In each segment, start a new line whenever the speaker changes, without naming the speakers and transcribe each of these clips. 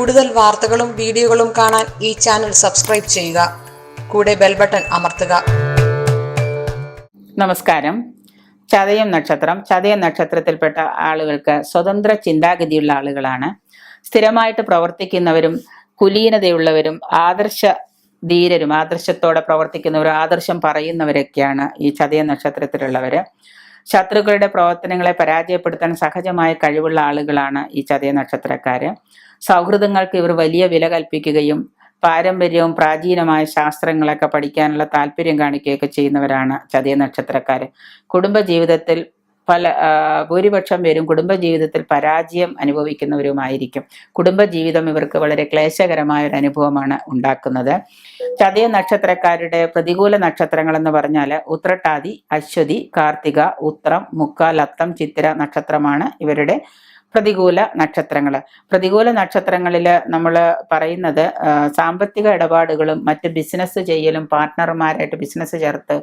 കൂടുതൽ വാർത്തകളും വീഡിയോകളും കാണാൻ ഈ ചാനൽ സബ്സ്ക്രൈബ് ചെയ്യുക. കൂടെ ബെൽ ബട്ടൺ അമർത്തുക.
നമസ്കാരം. ചതയം നക്ഷത്രത്തിൽപ്പെട്ട ആളുകൾക്ക് സ്വതന്ത്ര ചിന്താഗതിയുള്ള ആളുകളാണ്. സ്ഥിരമായിട്ട് പ്രവർത്തിക്കുന്നവരും കുലീനതയുള്ളവരും ആദർശത്തോടെ പ്രവർത്തിക്കുന്നവരും ആദർശം പറയുന്നവരൊക്കെയാണ് ഈ ചതയം നക്ഷത്രത്തിലുള്ളവര്. ശത്രുക്കളുടെ പ്രവർത്തനങ്ങളെ പരാജയപ്പെടുത്താൻ സഹജമായ കഴിവുള്ള ആളുകളാണ് ഈ ചതയ നക്ഷത്രക്കാര്. സൗഹൃദങ്ങൾക്ക് ഇവർ വലിയ വില കൽപ്പിക്കുകയും പാരമ്പര്യവും പ്രാചീനമായ ശാസ്ത്രങ്ങളൊക്കെ പഠിക്കാനുള്ള താല്പര്യം കാണിക്കുകയൊക്കെ ചെയ്യുന്നവരാണ് ചതയ നക്ഷത്രക്കാര്. കുടുംബജീവിതത്തിൽ ഭൂരിപക്ഷം പേരും കുടുംബജീവിതത്തിൽ പരാജയം അനുഭവിക്കുന്നവരുമായിരിക്കും. കുടുംബജീവിതം ഇവർക്ക് വളരെ ക്ലേശകരമായ ഒരു അനുഭവമാണ് ഉണ്ടാക്കുന്നത്. ചതയ നക്ഷത്രക്കാരുടെ പ്രതികൂല നക്ഷത്രങ്ങൾ എന്ന് പറഞ്ഞാൽ ഉത്രട്ടാതി, അശ്വതി, കാർത്തിക, ഉത്രം, മുക്കാൽ, അത്തം, ചിത്തിര നക്ഷത്രമാണ് ഇവരുടെ പ്രതികൂല നക്ഷത്രങ്ങൾ. പ്രതികൂല നക്ഷത്രങ്ങളിൽ നമ്മൾ പറയുന്നത് സാമ്പത്തിക ഇടപാടുകളും മറ്റ് ബിസിനസ് ചെയ്യലും പാർട്ട്ണർമാരായിട്ട് ബിസിനസ് ചേർത്ത്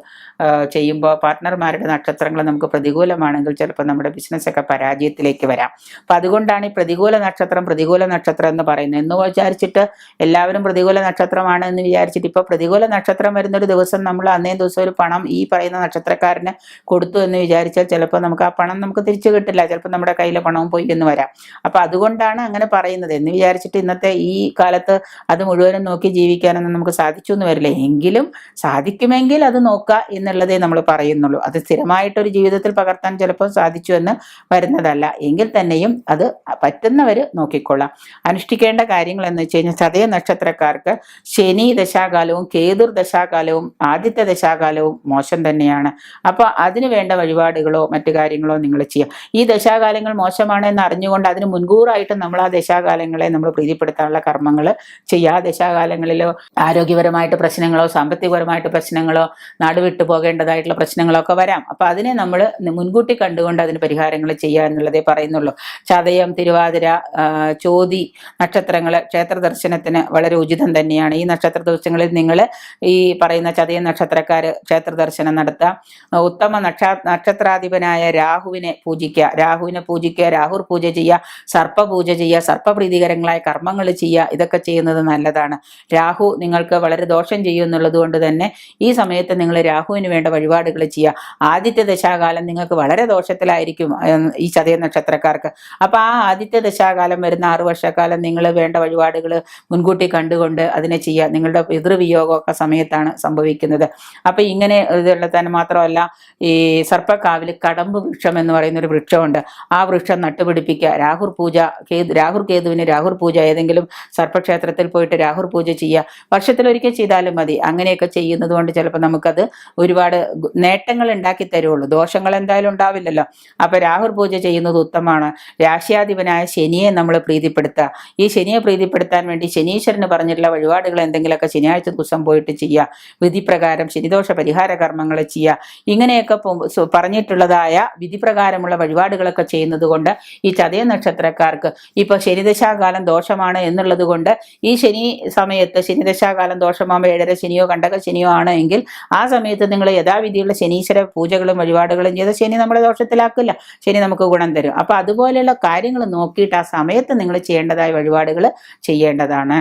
ചെയ്യുമ്പോൾ പാർട്ട്ണർമാരുടെ നക്ഷത്രങ്ങൾ നമുക്ക് പ്രതികൂലമാണെങ്കിൽ ചിലപ്പോൾ നമ്മുടെ ബിസിനസ്സൊക്കെ പരാജയത്തിലേക്ക് വരാം. അപ്പം അതുകൊണ്ടാണ് ഈ പ്രതികൂല നക്ഷത്രം എന്ന് പറയുന്നത്. എന്ന് വിചാരിച്ചിട്ട് എല്ലാവരും പ്രതികൂല നക്ഷത്രമാണ് എന്ന് വിചാരിച്ചിട്ട് ഇപ്പോൾ പ്രതികൂല നക്ഷത്രം വരുന്നൊരു ദിവസം നമ്മൾ അന്നേ ദിവസം ഒരു പണം ഈ പറയുന്ന നക്ഷത്രക്കാരന് കൊടുത്തു എന്ന് വിചാരിച്ചാൽ ചിലപ്പോൾ നമുക്ക് ആ പണം നമുക്ക് തിരിച്ചു കിട്ടില്ല. ചിലപ്പോൾ നമ്മുടെ കയ്യിലെ പണവും പോയി വരാം. അപ്പൊ അതുകൊണ്ടാണ് അങ്ങനെ പറയുന്നത്. എന്ന് വിചാരിച്ചിട്ട് ഇന്നത്തെ ഈ കാലത്ത് അത് മുഴുവനും നോക്കി ജീവിക്കാനൊന്നും നമുക്ക് സാധിച്ചു എന്ന് വരില്ല. എങ്കിലും സാധിക്കുമെങ്കിൽ അത് നോക്കുക എന്നുള്ളതേ നമ്മൾ പറയുന്നുള്ളൂ. അത് സ്ഥിരമായിട്ടൊരു ജീവിതത്തിൽ പകർത്താൻ ചിലപ്പോൾ സാധിച്ചു എന്ന് വരുന്നതല്ല. എങ്കിൽ തന്നെയും അത് പറ്റുന്നവര് നോക്കിക്കൊള്ളാം. അനുഷ്ഠിക്കേണ്ട കാര്യങ്ങൾ എന്ന് വെച്ച് കഴിഞ്ഞാൽ ചതയ നക്ഷത്രക്കാർക്ക് ശനി ദശാകാലവും കേതുർ ദശാകാലവും ആദ്യത്തെ ദശാകാലവും മോശം തന്നെയാണ്. അപ്പൊ അതിന് വേണ്ട വഴിപാടുകളോ മറ്റു കാര്യങ്ങളോ നിങ്ങൾ ചെയ്യുക. ഈ ദശാകാലങ്ങൾ മോശമാണ് എന്ന് അറിഞ്ഞുകൊണ്ട് അതിന് മുൻകൂറായിട്ട് നമ്മൾ ആ ദശാകാലങ്ങളെ നമ്മൾ പ്രീതിപ്പെടുത്താനുള്ള കർമ്മങ്ങൾ ചെയ്യുക. ദശാകാലങ്ങളിലോ ആരോഗ്യപരമായിട്ട് പ്രശ്നങ്ങളോ സാമ്പത്തികപരമായിട്ട് പ്രശ്നങ്ങളോ നാട് വിട്ടു പോകേണ്ടതായിട്ടുള്ള പ്രശ്നങ്ങളോ ഒക്കെ വരാം. അപ്പൊ അതിനെ നമ്മൾ മുൻകൂട്ടി കണ്ടുകൊണ്ട് അതിന് പരിഹാരങ്ങൾ ചെയ്യുക എന്നുള്ളതേ പറയുന്നുള്ളൂ. ചതയം, തിരുവാതിര, ചോതി നക്ഷത്രങ്ങൾ ക്ഷേത്ര ദർശനത്തിന് വളരെ ഉചിതം തന്നെയാണ്. ഈ നക്ഷത്ര ദിവസങ്ങളിൽ നിങ്ങൾ ഈ പറയുന്ന ചതയ നക്ഷത്രക്കാര് ക്ഷേത്ര ദർശനം നടത്തുക. ഉത്തമ നക്ഷത്രാധിപനായ രാഹുവിനെ പൂജിക്കുക. രാഹുർ പൂജ ചെയ്യുക, സർപ്പപൂജ ചെയ്യുക, സർപ്പപ്രീതികരങ്ങളായ കർമ്മങ്ങൾ ചെയ്യുക. ഇതൊക്കെ ചെയ്യുന്നത് നല്ലതാണ്. രാഹു നിങ്ങൾക്ക് വളരെ ദോഷം ചെയ്യും എന്നുള്ളത് കൊണ്ട് തന്നെ ഈ സമയത്ത് നിങ്ങൾ രാഹുവിന് വേണ്ട വഴിപാടുകൾ ചെയ്യുക. ആദിത്യ ദശാകാലം നിങ്ങൾക്ക് വളരെ ദോഷത്തിലായിരിക്കും ഈ ചതയ നക്ഷത്രക്കാർക്ക്. അപ്പൊ ആ ആദിത്യ ദശാകാലം വരുന്ന 6 വർഷക്കാലം നിങ്ങൾ വേണ്ട വഴിപാടുകൾ മുൻകൂട്ടി കണ്ടുകൊണ്ട് അതിനെ ചെയ്യുക. നിങ്ങളുടെ പിതൃവിയോഗമൊക്കെ സമയത്താണ് സംഭവിക്കുന്നത്. അപ്പൊ ഇങ്ങനെ ഇതുള്ള തന്നെ മാത്രമല്ല, ഈ സർപ്പക്കാവിൽ കടമ്പ് വൃക്ഷം എന്ന് പറയുന്ന ഒരു വൃക്ഷമുണ്ട്. ആ വൃക്ഷം നട്ടുപിടിപ്പിക്കുക. രാഹുർ കേതുവിന് രാഹുർ പൂജ, ഏതെങ്കിലും സർപ്പക്ഷേത്രത്തിൽ പോയിട്ട് രാഹുർ പൂജ ചെയ്യുക. വർഷത്തിലൊരിക്കൽ ചെയ്താലും മതി. അങ്ങനെയൊക്കെ ചെയ്യുന്നത് കൊണ്ട് ചിലപ്പോൾ നമുക്കത് ഒരുപാട് നേട്ടങ്ങൾ ഉണ്ടാക്കി തരുള്ളൂ. ദോഷങ്ങൾ എന്തായാലും ഉണ്ടാവില്ലല്ലോ. അപ്പൊ രാഹുർ പൂജ ചെയ്യുന്നത് ഉത്തമമാണ്. രാശ്യാധിപനായ ശനിയെ നമ്മൾ പ്രീതിപ്പെടുത്തുക. ഈ ശനിയെ പ്രീതിപ്പെടുത്താൻ വേണ്ടി ശനീശ്വരന് പറഞ്ഞിട്ടുള്ള വഴിപാടുകൾ എന്തെങ്കിലുമൊക്കെ ശനിയാഴ്ച ദിവസം പോയിട്ട് ചെയ്യുക. വിധിപ്രകാരം ശനിദോഷ പരിഹാര കർമ്മങ്ങൾ ചെയ്യുക. ഇങ്ങനെയൊക്കെ പറഞ്ഞിട്ടുള്ളതായ വിധിപ്രകാരമുള്ള വഴിപാടുകളൊക്കെ ചെയ്യുന്നത് കൊണ്ട് ഈ ചതയ നക്ഷത്രക്കാർക്ക് ഇപ്പൊ ശനിദശാകാലം ദോഷമാണ് എന്നുള്ളത് കൊണ്ട് ഈ ശനി സമയത്ത് ശനിദശാകാലം ദോഷമാകുമ്പോൾ 7.5 ശനിയോ കണ്ടക ശനിയോ ആണ് എങ്കിൽ ആ സമയത്ത് നിങ്ങൾ യഥാവിധിയുള്ള ശനീശ്വര പൂജകളും വഴിപാടുകളും ചെയ്ത് ശനി നമ്മളെ ദോഷത്തിലാക്കില്ല. ശനി നമുക്ക് ഗുണം തരും. അപ്പൊ അതുപോലെയുള്ള കാര്യങ്ങൾ നോക്കിയിട്ട് ആ സമയത്ത് നിങ്ങൾ ചെയ്യേണ്ടതായ വഴിപാടുകൾ ചെയ്യേണ്ടതാണ്.